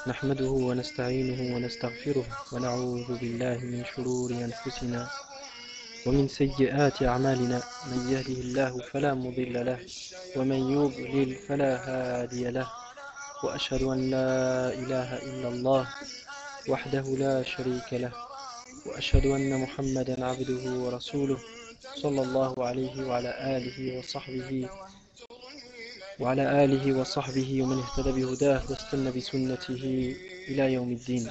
نحمده ونستعينه ونستغفره ونعوذ بالله من شرور أنفسنا ومن سيئات أعمالنا من يهده الله فلا مضل له ومن يضلل فلا هادي له وأشهد أن لا إله إلا الله وحده لا شريك له وأشهد أن محمدا عبده ورسوله صلى الله عليه وعلى آله وصحبه ومن اهتدى بهداه واستنى بسنته إلى يوم الدين.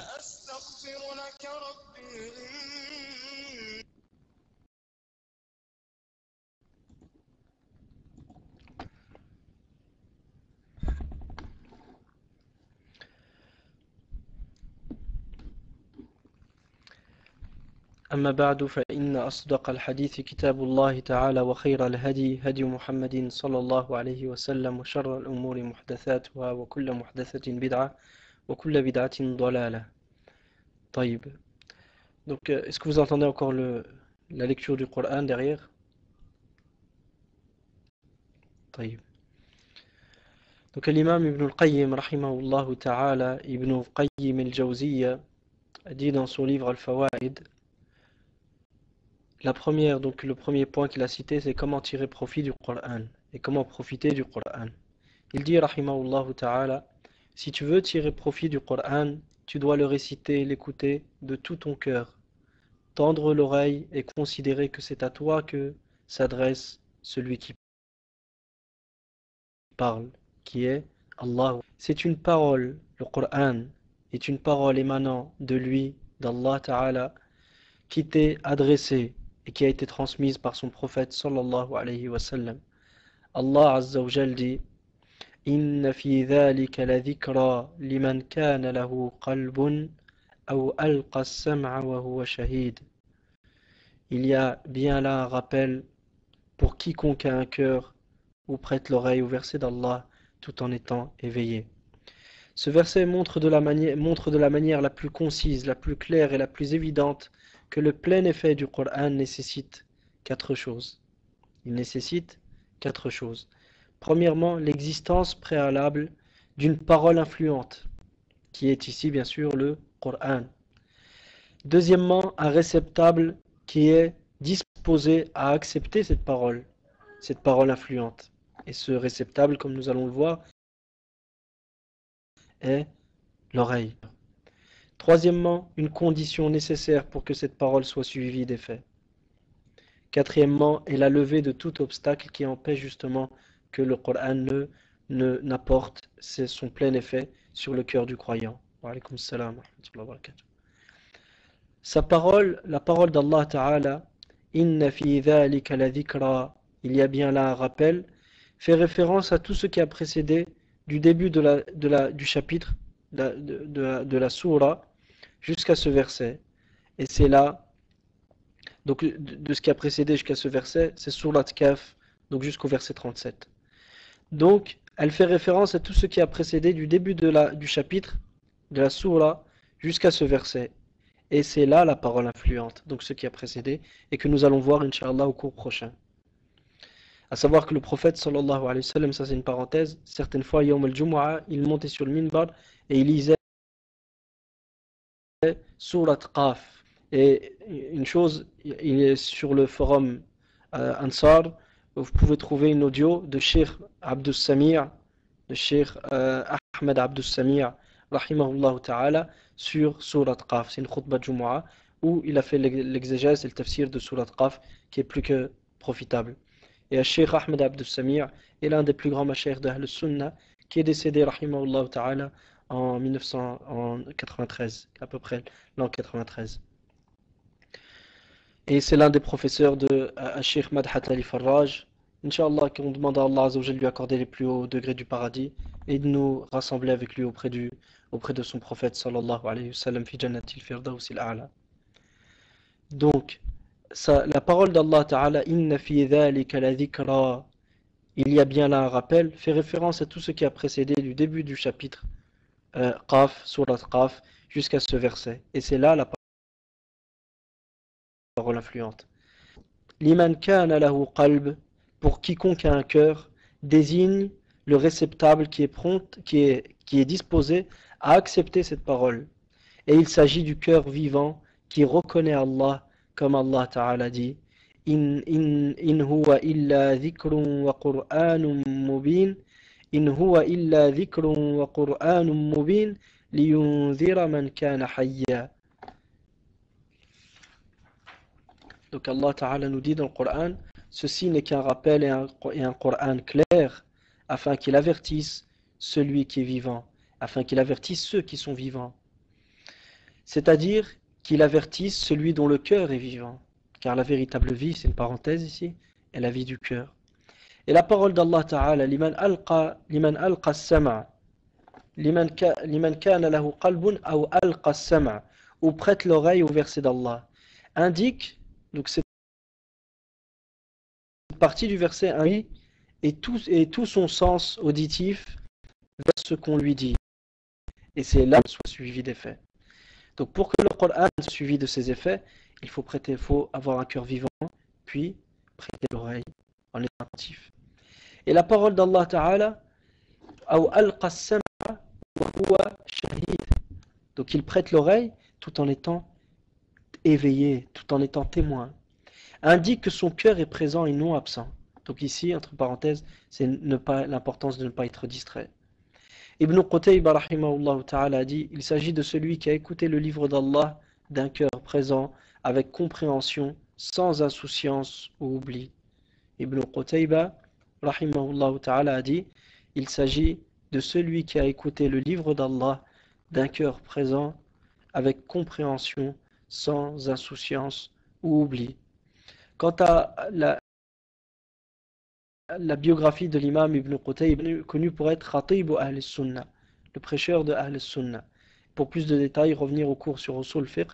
أما بعد فإن أصدق الحديث كتاب الله تعالى وخير الهدي هدي محمد صلى الله عليه وسلم وشر الأمور محدثاتها وكل محدثة بدعة وكل بدعة ضلالة. طيب. Donc, est-ce que vous entendez encore la lecture du Coran derrière? طيب. Donc, l'imam Ibn al-Qayyim, rahimahullah ta'ala, Ibn al-Qayyim al-Jawziyya, dit dans son livre Al-Fawaid, la première, donc le premier point qu'il a cité, c'est comment tirer profit du Coran et comment profiter du Coran. Il dit, rahimahullah ta'ala, si tu veux tirer profit du Coran, tu dois le réciter, l'écouter de tout ton cœur, tendre l'oreille et considérer que c'est à toi que s'adresse celui qui parle, qui est Allah. C'est une parole, le Coran est une parole émanant de lui, d'Allah ta'ala, qui t'est adressée et qui a été transmise par son prophète sallallahu alayhi wa sallam. Allah azza wa jal dit: Inna fi dhalika la dhikra liman kana lahu qalbun aw alqa as-sam'a wa huwa shahid. Il y a bien là un rappel pour quiconque a un cœur ou prête l'oreille au verset d'Allah tout en étant éveillé. Ce verset montre de la manière la plus concise, la plus claire et la plus évidente que le plein effet du Coran nécessite 4 choses. Il nécessite 4 choses. Premièrement, l'existence préalable d'une parole influente, qui est ici bien sûr le Coran. Deuxièmement, un réceptacle qui est disposé à accepter cette parole influente. Et ce réceptacle, comme nous allons le voir, est l'oreille. Troisièmement, une condition nécessaire pour que cette parole soit suivie d'effet. Quatrièmement, est la levée de tout obstacle qui empêche justement que le Coran n'apporte son plein effet sur le cœur du croyant. Wa alaykum salam wa rahmatullahi wa barakatuh. Sa parole, la parole d'Allah Ta'ala, Inna fi dhalika la dhikra, il y a bien là un rappel, fait référence à tout ce qui a précédé du début du chapitre de la sourate jusqu'à ce verset. Et c'est là, donc de ce qui a précédé jusqu'à ce verset, c'est sourate Kaf, donc jusqu'au verset 37. Donc, elle fait référence à tout ce qui a précédé du début du chapitre de la sourate jusqu'à ce verset. Et c'est là la parole influente, donc ce qui a précédé, et que nous allons voir, Inch'Allah, au cours prochain. À savoir que le prophète, sallallahu alayhi wa sallam, ça c'est une parenthèse, certaines fois, Yawm al-Jumu'ah, il montait sur le minbar et il lisait Surat Qaf. Et une chose, il est sur le forum Ansar, vous pouvez trouver une audio de Cheikh Abdus Samir, de Cheikh Ahmed Abdus Samir, rahimahullah ta'ala, sur Surat Qaf. C'est une khutbah de Jumu'ah où il a fait l'exégèse et le tafsir de Surat Qaf qui est plus que profitable. Et Cheikh Ahmed Abdus Samir est l'un des plus grands mashayikh d'Ahl Sunnah qui est décédé, rahimahullah ta'ala, en 1993, à peu près, l'an 93. Et c'est l'un des professeurs de Cheikh Madhat Ali Farraj. Inch'Allah, qu'on demande à Allah Azza wa Jalla de lui accorder les plus hauts degrés du paradis et de nous rassembler avec lui auprès de son prophète sallallahu alayhi wa sallam fi jannatil firdawsil a'la. Donc, la parole d'Allah Ta'ala, Inna fi dhalika la dhikra, il y a bien là un rappel, fait référence à tout ce qui a précédé du début du chapitre Qaf, Surat Qaf, jusqu'à ce verset. Et c'est là la parole influente. Liman kana lahu qalb, pour quiconque a un cœur, désigne le réceptacle qui qui est disposé à accepter cette parole. Et il s'agit du cœur vivant qui reconnaît Allah, comme Allah Ta'ala dit in huwa illa dhikrun wa qur'anun mubin in huwa illa dhikrun wa qur'anun mubin liyunzira man kana hayya. Donc Allah Ta'ala nous dit dans le Coran, ceci n'est qu'un rappel et un Coran clair, afin qu'il avertisse celui qui est vivant, afin qu'il avertisse ceux qui sont vivants. C'est-à-dire qu'il avertisse celui dont le cœur est vivant. Car la véritable vie, c'est une parenthèse ici, est la vie du cœur. Et la parole d'Allah Ta'ala, liman alqa as-sam'a, liman kana lahu qalbun aw alqa as-sam'a, ou prête l'oreille au verset d'Allah, indique, donc cette partie du verset 1 et tout son sens auditif vers ce qu'on lui dit. Et c'est là qu'il soit suivi des faits. Donc pour que le Coran soit suivi de ses effets, il faut avoir un cœur vivant, puis prêter l'oreille en étant attentif. Et la parole d'Allah Ta'ala, donc il prête l'oreille tout en étant éveillé, tout en étant témoin, indique que son cœur est présent et non absent. Donc ici, entre parenthèses, c'est l'importance de ne pas être distrait. Ibn Qutayba rahimahullah ta'ala a dit, il s'agit de celui qui a écouté le livre d'Allah d'un cœur présent, avec compréhension, sans insouciance ou oubli. Ibn Qutayba rahimahullah ta'ala a dit, il s'agit de celui qui a écouté le livre d'Allah d'un cœur présent, avec compréhension, sans insouciance ou oubli. Quant à la biographie de l'imam Ibn Qutayba, connu pour être Khatib Ahl Sunnah, le prêcheur de Ahl Sunnah. Pour plus de détails, revenir au cours sur Usul Fiqh,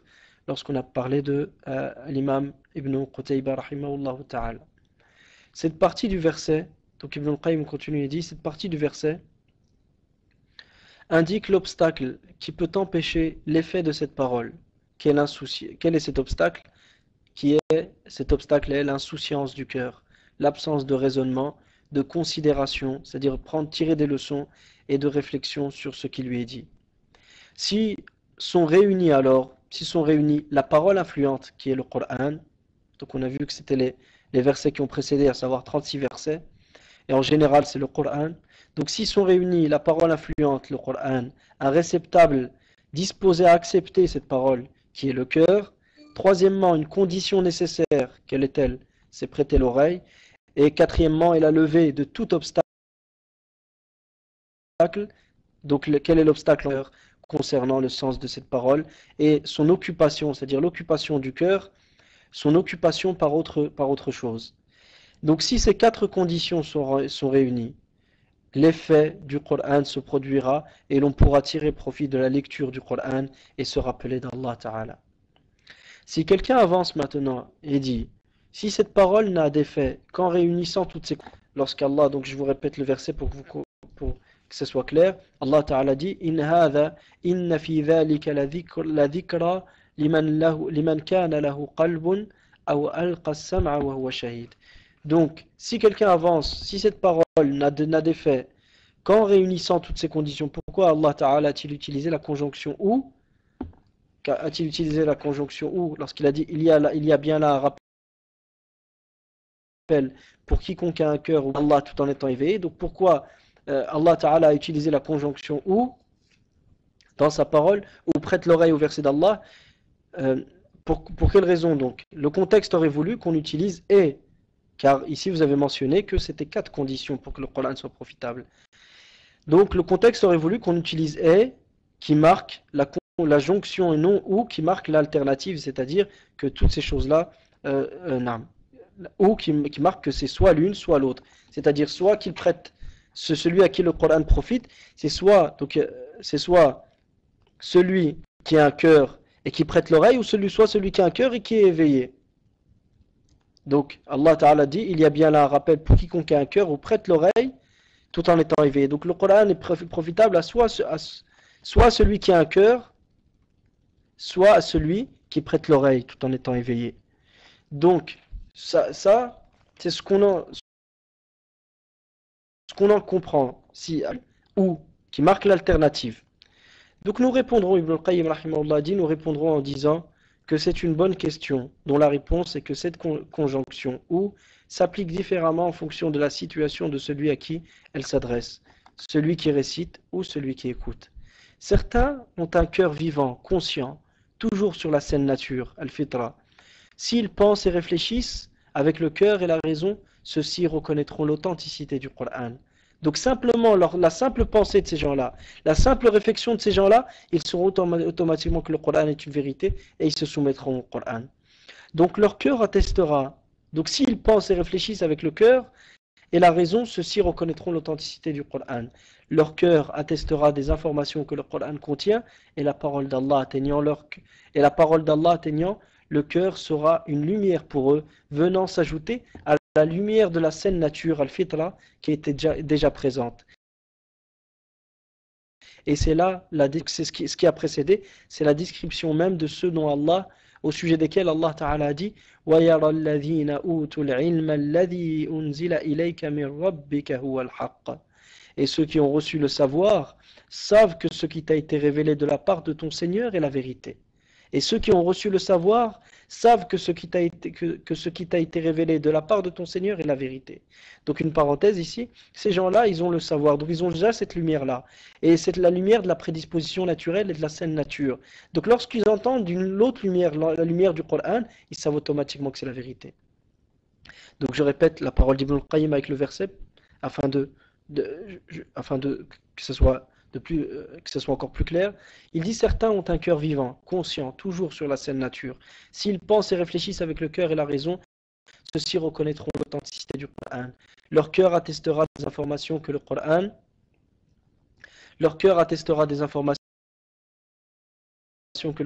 lorsqu'on a parlé de l'imam Ibn Qutayba rahimahullah ta'ala. Cette partie du verset, donc Ibn Qayyim continue et dit, cette partie du verset indique l'obstacle qui peut empêcher l'effet de cette parole. Quel est cet obstacle? Cet obstacle est l'insouciance du cœur, l'absence de raisonnement, de considération, c'est-à-dire tirer des leçons et de réflexion sur ce qui lui est dit. Si sont réunis la parole influente qui est le Coran, donc on a vu que c'était les versets qui ont précédé, à savoir 36 versets, et en général c'est le Coran. Donc s'ils sont réunis la parole influente, le Coran, un réceptacle disposé à accepter cette parole qui est le cœur. Troisièmement, une condition nécessaire, quelle est-elle? C'est prêter l'oreille. Et quatrièmement, est la levée de tout obstacle. Donc quel est l'obstacle concernant le sens de cette parole et son occupation, c'est-à-dire l'occupation du cœur, son occupation par autre chose. Donc si ces quatre conditions sont réunies, l'effet du Coran se produira et l'on pourra tirer profit de la lecture du Coran et se rappeler d'Allah Ta'ala. Si quelqu'un avance maintenant et dit, si cette parole n'a d'effet qu'en réunissant toutes ces... Lorsqu'Allah, donc je vous répète le verset pour que ce soit clair, Allah Ta'ala dit, inna fi dhalika la dhikra liman kana lahu qalbun aw alqa as-sam'a wa huwa shahid. Donc, si quelqu'un avance, si cette parole n'a d'effet qu'en réunissant toutes ces conditions, pourquoi Allah Ta'ala a-t-il utilisé la conjonction ou? A-t-il utilisé la conjonction ou lorsqu'il a dit il y a bien là un rappel pour quiconque a un cœur ou Allah tout en étant éveillé? Donc pourquoi Allah Ta'ala a utilisé la conjonction ou dans sa parole ou prête l'oreille au verset d'Allah? Pour quelle raison donc? Le contexte aurait voulu qu'on utilise et, car ici vous avez mentionné que c'était 4 conditions pour que le Coran soit profitable. Donc le contexte aurait voulu qu'on utilise et qui marque la jonction et non ou qui marque l'alternative, c'est-à-dire que toutes ces choses-là, ou qui marque que c'est soit l'une, soit l'autre. C'est-à-dire soit qu'il prête, celui à qui le Coran profite, c'est soit celui qui a un cœur et qui prête l'oreille, ou soit celui qui a un cœur et qui est éveillé. Donc Allah Ta'ala dit, il y a bien là un rappel pour quiconque a un cœur ou prête l'oreille, tout en étant éveillé. Donc le Coran est profitable à soit celui qui a un cœur, soit à celui qui prête l'oreille tout en étant éveillé. Donc, ça c'est ce qu'on en comprend. Si ou qui marque l'alternative. Donc nous répondrons, Ibn al-Qayyim rahimahullah dit, nous répondrons en disant que c'est une bonne question, dont la réponse est que cette conjonction ou s'applique différemment en fonction de la situation de celui à qui elle s'adresse, celui qui récite ou celui qui écoute. Certains ont un cœur vivant, conscient, toujours sur la saine nature, al-fitra. S'ils pensent et réfléchissent avec le cœur et la raison, ceux-ci reconnaîtront l'authenticité du Coran. Donc simplement, la simple pensée de ces gens-là, la simple réflexion de ces gens-là, ils sauront automatiquement que le Coran est une vérité et ils se soumettront au Coran. Donc leur cœur attestera. Donc s'ils pensent et réfléchissent avec le cœur et la raison, ceux-ci reconnaîtront l'authenticité du Coran. Leur cœur attestera des informations que le Coran contient et la parole d'Allah atteignant le cœur sera une lumière pour eux, venant s'ajouter à la lumière de la saine nature, al-fitra, qui était déjà présente. Et c'est là, ce qui a précédé, c'est la description même de ceux dont Allah, au sujet desquels Allah Ta'ala a dit وَيَرَى الَّذِينَ أُوتُوا الْعِلْمَ الَّذِي أُنزِلَ إِلَيْكَ مِنْ رَبِّكَ هُوَ الْحَقَّ. Et ceux qui ont reçu le savoir savent que ce qui t'a été révélé de la part de ton Seigneur est la vérité. Et ceux qui ont reçu le savoir savent que ce qui t'a été révélé de la part de ton Seigneur est la vérité. Donc une parenthèse ici, ces gens-là, ils ont le savoir, donc ils ont déjà cette lumière-là. Et c'est la lumière de la prédisposition naturelle et de la saine nature. Donc lorsqu'ils entendent l'autre lumière, la lumière du Coran, ils savent automatiquement que c'est la vérité. Donc je répète la parole d'Ibn al-Qayyim avec le verset, afin que ce soit encore plus clair. Il dit certains ont un cœur vivant, conscient, toujours sur la saine nature. S'ils pensent et réfléchissent avec le cœur et la raison, ceux-ci reconnaîtront l'authenticité du Coran. Leur cœur attestera des informations que le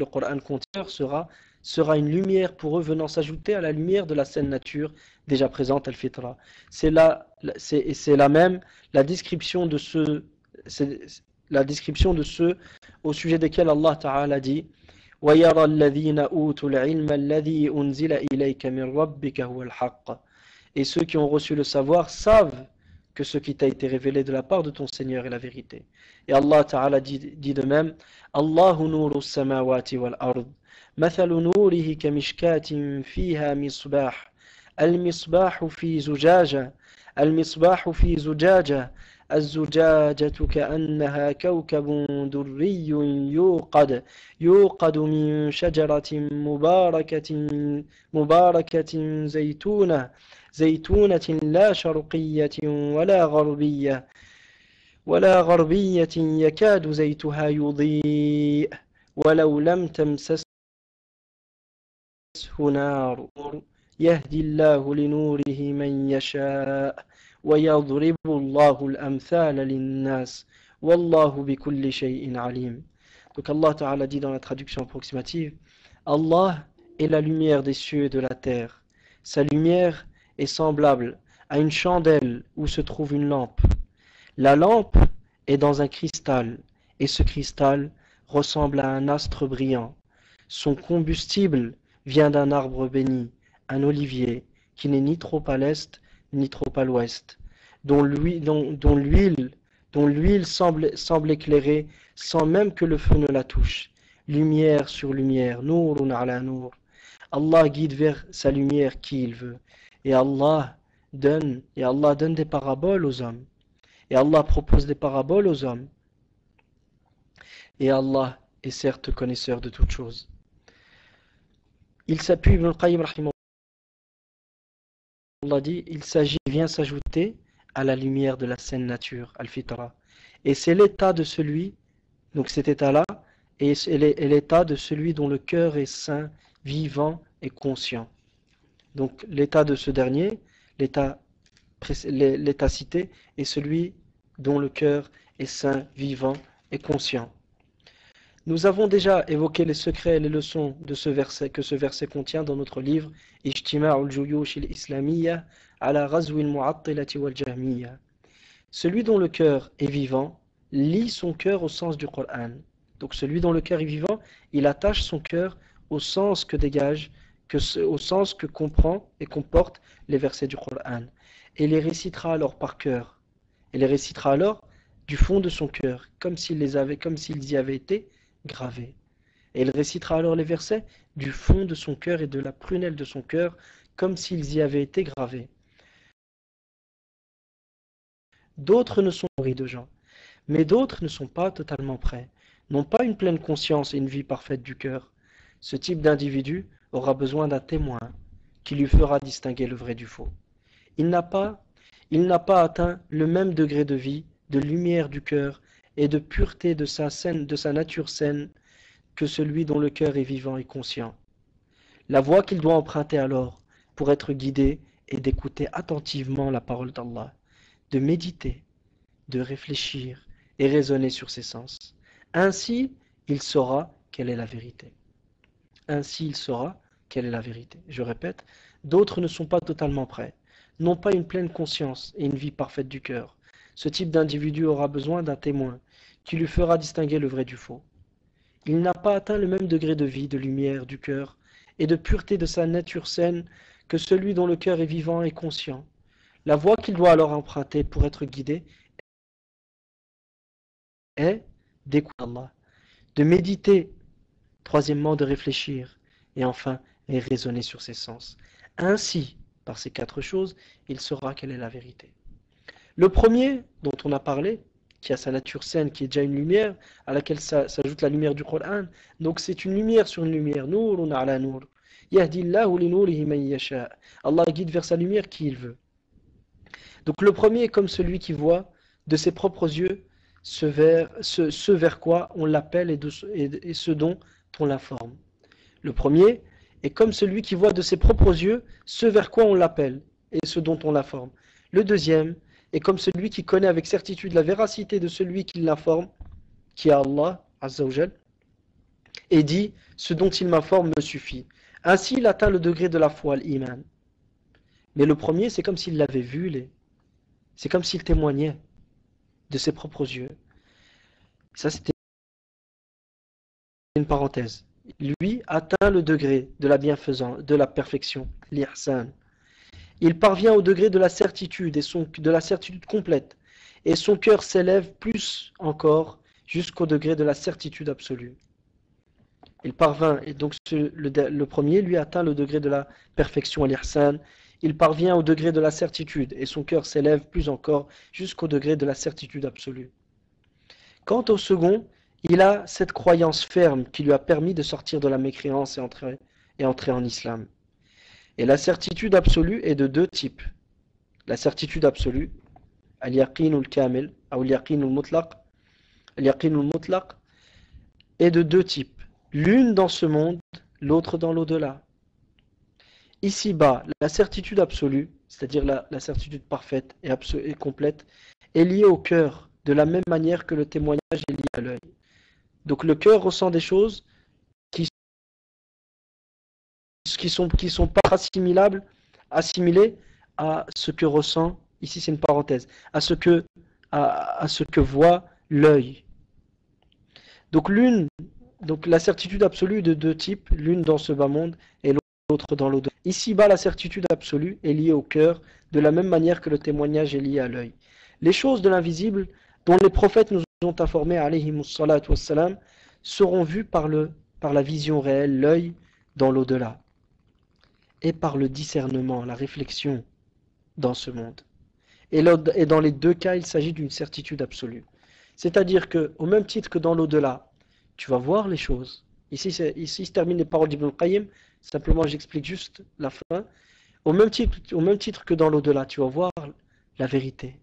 Coran contient, sera une lumière pour eux venant s'ajouter à la lumière de la saine nature déjà présente, al-fitra. C'est la même la description de ceux au sujet desquels Allah Ta'ala dit وَيَرَى الَّذِينَ أُوتُوا الْعِلْمَ الَّذِي أُنزِلَ إِلَيْكَ مِنْ رَبِّكَ هُوَ الْحَقَّ. Et ceux qui ont reçu le savoir savent que ce qui t'a été révélé de la part de ton Seigneur est la vérité. Et Allah Ta'ala dit de même Allahu nuru as-samawati wal-ard مثل نوره كمشكاة فيها مصباح المصباح في زجاجة الزجاجة كأنها كوكب دري يوقد من شجرة مباركة زيتونة لا شرقية ولا غربية يكاد زيتها يضيء ولو لم تمسسه نار يهدي الله لنوره من يشاء ويضرب الله الأمثال للناس والله بكل شيء عليم. Donc Allah Ta'ala dit dans la traduction approximative, Allah est la lumière des cieux et de la terre. Sa lumière est semblable à une chandelle où se trouve une lampe. La lampe est dans un cristal et ce cristal ressemble à un astre brillant. Son combustible vient d'un arbre béni, un olivier, qui n'est ni trop à l'est ni trop à l'ouest, dont l'huile semble éclairer sans même que le feu ne la touche. Lumière sur lumière, nourun ala nour. Allah guide vers sa lumière qui il veut. Et Allah donne des paraboles aux hommes. Et Allah propose des paraboles aux hommes. Et Allah est certes connaisseur de toutes choses. Il s'appuie, Ibn al-Qayyim rahimahullah dit, vient s'ajouter à la lumière de la saine nature, al-fitra. Et c'est l'état de celui, donc cet état-là, et l'état de celui dont le cœur est sain, vivant et conscient. Donc l'état de ce dernier, l'état cité, est celui dont le cœur est sain, vivant et conscient. Nous avons déjà évoqué les secrets et les leçons de ce verset que ce verset contient dans notre livre Ijtima'ul Juyush al-Islamiyya ala Ghazwi al-Mu'attilati wal-Jahmiyya. Celui dont le cœur est vivant lie son cœur au sens du Coran. Donc celui dont le cœur est vivant, il attache son cœur au sens que dégage, au sens que comprend et comporte les versets du Coran. Et les récitera alors par cœur. Et les récitera alors du fond de son cœur, comme s'ils y avaient été gravés. Et il récitera alors les versets du fond de son cœur et de la prunelle de son cœur, comme s'ils y avaient été gravés. D'autres ne sont pas de gens, mais d'autres ne sont pas totalement prêts, n'ont pas une pleine conscience et une vie parfaite du cœur. Ce type d'individu aura besoin d'un témoin qui lui fera distinguer le vrai du faux. Il n'a pas atteint le même degré de vie, de lumière du cœur et de pureté de sa nature saine que celui dont le cœur est vivant et conscient. La voie qu'il doit emprunter alors pour être guidé est d'écouter attentivement la parole d'Allah, de méditer, de réfléchir et raisonner sur ses sens. Ainsi, il saura quelle est la vérité. Ainsi, il saura quelle est la vérité. Je répète, d'autres ne sont pas totalement prêts, n'ont pas une pleine conscience et une vie parfaite du cœur. Ce type d'individu aura besoin d'un témoin qui lui fera distinguer le vrai du faux. Il n'a pas atteint le même degré de vie, de lumière du cœur et de pureté de sa nature saine que celui dont le cœur est vivant et conscient. La voie qu'il doit alors emprunter pour être guidé est d'écouter Allah, de méditer, troisièmement de réfléchir, et enfin et raisonner sur ses sens. Ainsi, par ces quatre choses, il saura quelle est la vérité. Le premier, dont on a parlé, qui a sa nature saine, qui est déjà une lumière, à laquelle s'ajoute la lumière du Coran, donc c'est une lumière sur une lumière, Nourun ala nour. Yahdillahu li nourihi man yasha. Allah guide vers sa lumière qui il veut. Donc le premier est comme celui qui voit de ses propres yeux ce vers quoi on l'appelle et ce dont on l'informe. Le premier est comme celui qui voit de ses propres yeux ce vers quoi on l'appelle et ce dont on l'informe. Le deuxième est comme celui qui connaît avec certitude la véracité de celui qui l'informe, qui est Allah, Azza wa Jal, et dit « ce dont il m'informe me suffit ». Ainsi, il atteint le degré de la foi, l'iman. Mais le premier, c'est comme s'il l'avait vu, c'est comme s'il témoignait de ses propres yeux. Ça, c'était une parenthèse. Lui atteint le degré de la bienfaisance, de la perfection, l'ihsan. Il parvient au degré de la certitude, de la certitude complète, et son cœur s'élève plus encore jusqu'au degré de la certitude absolue. Il parvint, et donc le premier, lui, atteint le degré de la perfection, l'ihsan. Il parvient au degré de la certitude, et son cœur s'élève plus encore jusqu'au degré de la certitude absolue. Quant au second, il a cette croyance ferme qui lui a permis de sortir de la mécréance et entrer en islam. Et la certitude absolue est de deux types. La certitude absolue, al-yaqinul kamil, ou al-yaqinul mutlaq, est de deux types. L'une dans ce monde, l'autre dans l'au-delà. Ici-bas, la certitude absolue, c'est-à-dire la certitude parfaite et complète, est liée au cœur, de la même manière que le témoignage est lié à l'œil. Donc le cœur ressent des choses qui sont pas assimilées à ce que ressent, ici c'est une parenthèse, à ce que voit l'œil. Donc la certitude absolue de deux types, l'une dans ce bas monde et l'autre dans l'au-delà. Ici-bas, la certitude absolue est liée au cœur, de la même manière que le témoignage est lié à l'œil. Les choses de l'invisible, dont les prophètes nous ont informés, alayhimus salatu wassalam, seront vues par la vision réelle, l'œil, dans l'au-delà, et par le discernement, la réflexion dans ce monde. Et dans les deux cas, il s'agit d'une certitude absolue. C'est-à-dire qu'au même titre que dans l'au-delà, tu vas voir les choses. Ici se terminent les paroles d'Ibn al-Qayyim, simplement j'explique juste la fin. Au même titre que dans l'au-delà, tu vas voir la vérité.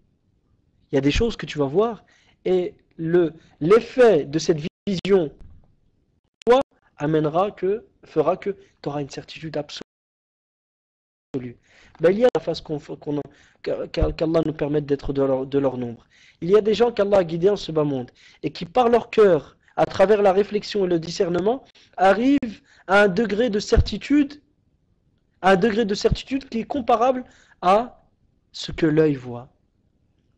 Il y a des choses que tu vas voir, et l'effet de cette vision, toi, fera que tu auras une certitude absolue. Ben, il y a la face qu'Allah nous permette d'être de leur nombre. Il y a des gens qu'Allah a guidés en ce bas monde, et qui par leur cœur, à travers la réflexion et le discernement, arrivent à un degré de certitude qui est comparable à ce que l'œil voit.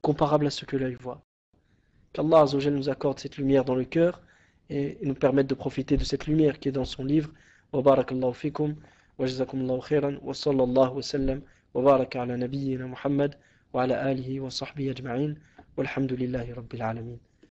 Comparable à ce que l'œil voit. Qu'Allah Azza wa Jalla nous accorde cette lumière dans le cœur et nous permette de profiter de cette lumière qui est dans son livre. Wa barakallahu fikum wa jazakumullahu khairan wa sallallahu wa sallam wa baraka ala nabiyyina Muhammad wa ala alihi wa sahbihi ajma'in. Walhamdulillahi rabbil alamin.